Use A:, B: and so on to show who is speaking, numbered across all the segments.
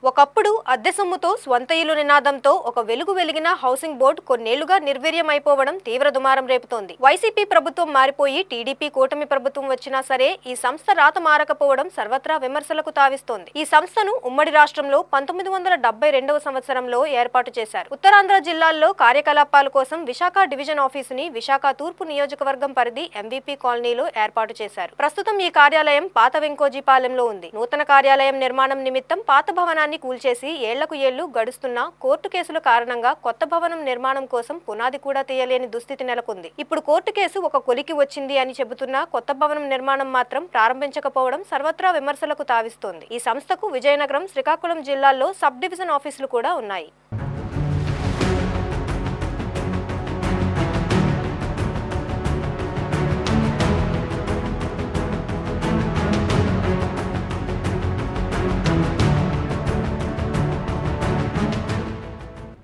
A: ఒకప్పుడు అద్దె సొమ్ముతో స్వంత ఇల్లు నినాదంతో ఒక వెలుగు వెలిగిన హౌసింగ్ బోర్డు కొన్నేళ్లుగా నిర్వీర్యమైపోవడం తీవ్ర దుమారం రేపుతోంది. వైసీపీ ప్రభుత్వం మారిపోయి టీడీపీ కూటమి ప్రభుత్వం వచ్చినా సరే ఈ సంస్థ రాత మారకపోవడం సర్వత్రా విమర్శలకు తావిస్తోంది. ఈ సంస్థను ఉమ్మడి రాష్ట్రంలో 1972వ సంవత్సరంలో ఏర్పాటు చేశారు. ఉత్తరాంధ్ర జిల్లాల్లో కార్యకలాపాల కోసం విశాఖ డివిజన్ ఆఫీసుని విశాఖ తూర్పు నియోజకవర్గం పరిధి ఎంవీపీ కాలనీలో ఏర్పాటు చేశారు. ప్రస్తుతం ఈ కార్యాలయం పాత వెంకోజీపాలెంలో ఉంది. నూతన కార్యాలయం నిర్మాణం నిమిత్తం పాత భవనాన్ని కూల్చేసి ఏళ్లకు ఏళ్లు గడుస్తున్న కోర్టు కేసుల కారణంగా కొత్త భవనం నిర్మాణం కోసం పునాది కూడా తీయలేని దుస్థితి నెలకొంది. ఇప్పుడు కోర్టు కేసు ఒక కొలికి వచ్చింది అని చెబుతున్నా కొత్త భవనం నిర్మాణం మాత్రం ప్రారంభించకపోవడం సర్వత్రా విమర్శలకు తావిస్తోంది. ఈ సంస్థకు విజయనగరం, శ్రీకాకుళం జిల్లాల్లో సబ్ డివిజన్ ఆఫీసులు కూడా ఉన్నాయి.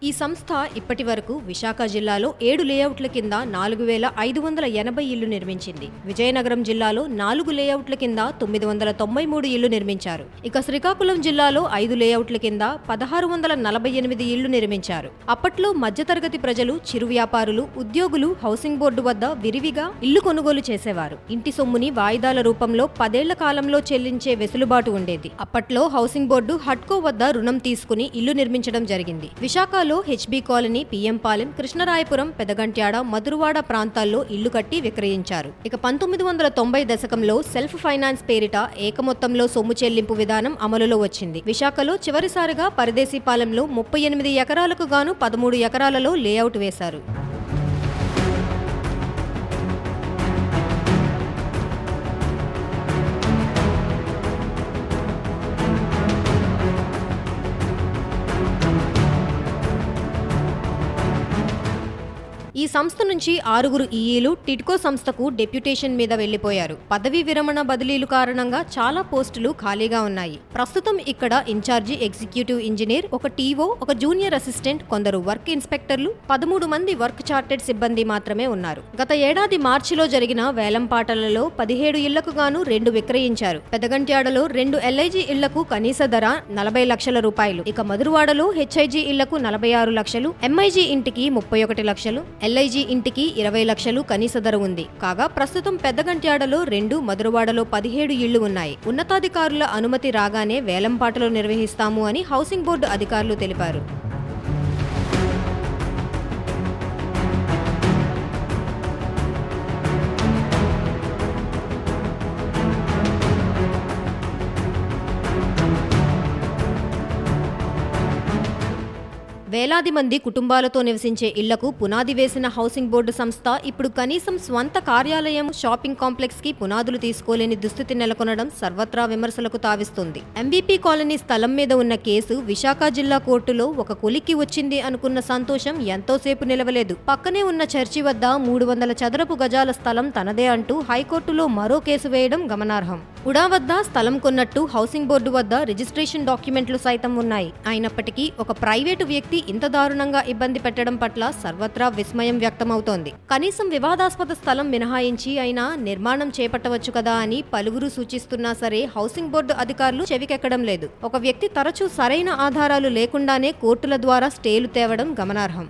A: ఈ సంస్థ ఇప్పటి వరకు విశాఖ జిల్లాలో 7 లేఅవుట్ల కింద 4580 ఇళ్లు నిర్మించింది. విజయనగరం జిల్లాలో 4 లేఅవుట్ల కింద 993 ఇళ్లు నిర్మించారు. ఇక శ్రీకాకుళం జిల్లాలో 5 లేఅవుట్ల కింద 1648 ఇళ్లు నిర్మించారు. అప్పట్లో మధ్యతరగతి ప్రజలు, చిరు వ్యాపారులు, ఉద్యోగులు హౌసింగ్ బోర్డు వద్ద విరివిగా ఇల్లు కొనుగోలు చేసేవారు. ఇంటి సొమ్ముని వాయిదాల రూపంలో 10 ఏళ్ల కాలంలో చెల్లించే వెసులుబాటు ఉండేది. అప్పట్లో హౌసింగ్ బోర్డు హడ్కో వద్ద రుణం తీసుకుని ఇల్లు నిర్మించడం జరిగింది. విశాఖలో HB colony, PM Palem, Krishnarayapuram, Pedagantyada, Madhurawada ప్రాంతాల్లో ఇల్లు కట్టి విక్రయించారు. ఇక 1990 దశకంలో సెల్ఫ్ ఫైనాన్స్ పేరిట ఏకమొత్తంలో సొమ్ము చెల్లింపు విధానం అమలులో వచ్చింది. విశాఖలో చివరిసారిగా పరదేశీపాలెంలో 38 ఎకరాలకు గాను 13 ఎకరాలలో లేఅవుట్ వేశారు. ఈ సంస్థ నుంచి 6 ఈఈలు టిడ్కో సంస్థకు డెప్యుటేషన్ మీద వెళ్లిపోయారు. పదవీ విరమణ బదిలీలు కారణంగా చాలా పోస్టులు ఖాళీగా ఉన్నాయి. ప్రస్తుతం ఇక్కడ ఇన్ఛార్జి ఎగ్జిక్యూటివ్ ఇంజనీర్, ఒక టీఓ, ఒక జూనియర్ అసిస్టెంట్, కొందరు వర్క్ ఇన్స్పెక్టర్లు, 13 మంది వర్క్ చార్టెడ్ సిబ్బంది మాత్రమే ఉన్నారు. గత ఏడాది మార్చిలో జరిగిన వేలంపాటలలో 17 ఇళ్లకు గాను 2 విక్రయించారు. పెదగంట్యాడలో 2 ఎల్ఐజీ ఇళ్లకు కనీస ధర 40 లక్షల రూపాయలు. ఇక మధురవాడలో హెచ్ఐజీ ఇళ్లకు 46 లక్షలు, ఎంఐజీ ఇంటికి 31 లక్షలు, ఎల్ఐజీ ఇంటికి 20 లక్షలు కనీస ధర ఉంది. కాగా ప్రస్తుతం పెద్దగంట్యాడలో 2, మధురవాడలో 17 ఇళ్లు ఉన్నాయి. ఉన్నతాధికారుల అనుమతి రాగానే వేలంపాటలు నిర్వహిస్తాము అని హౌసింగ్ బోర్డు అధికారులు తెలిపారు. వేలాది మంది కుటుంబాలతో నివసించే ఇళ్లకు పునాది వేసిన హౌసింగ్ బోర్డు సంస్థ ఇప్పుడు కనీసం స్వంత కార్యాలయం, షాపింగ్ కాంప్లెక్స్ కి పునాదులు తీసుకోలేని దుస్థితి నెలకొనడం సర్వత్రా విమర్శలకు తావిస్తుంది. ఎంవీపీ కాలనీ స్థలం మీద ఉన్న కేసు విశాఖ జిల్లా కోర్టులో ఒక కొలిక్కి వచ్చింది అనుకున్న సంతోషం ఎంతోసేపు నిలవలేదు. పక్కనే ఉన్న చర్చి వద్ద 300 చదరపు గజాల స్థలం తనదే అంటూ హైకోర్టులో మరో కేసు వేయడం గమనార్హం. ఉడా వద్ద స్థలం కొన్నట్టు హౌసింగ్ బోర్డు వద్ద రిజిస్ట్రేషన్ డాక్యుమెంట్లు సైతం ఉన్నాయి. అయినప్పటికీ ఒక ప్రైవేటు వ్యక్తి ఇంత దారుణంగా ఇబ్బంది పెట్టడం పట్ల సర్వత్రా విస్మయం వ్యక్తమవుతోంది. కనీసం వివాదాస్పద స్థలం మినహాయించి అయినా నిర్మాణం చేపట్టవచ్చు కదా అని పలువురు సూచిస్తున్నా సరే హౌసింగ్ బోర్డు అధికారులు చెవికెక్కడం లేదు. ఒక వ్యక్తి తరచూ సరైన ఆధారాలు లేకుండానే కోర్టుల ద్వారా స్టేలు తేవడం గమనార్హం.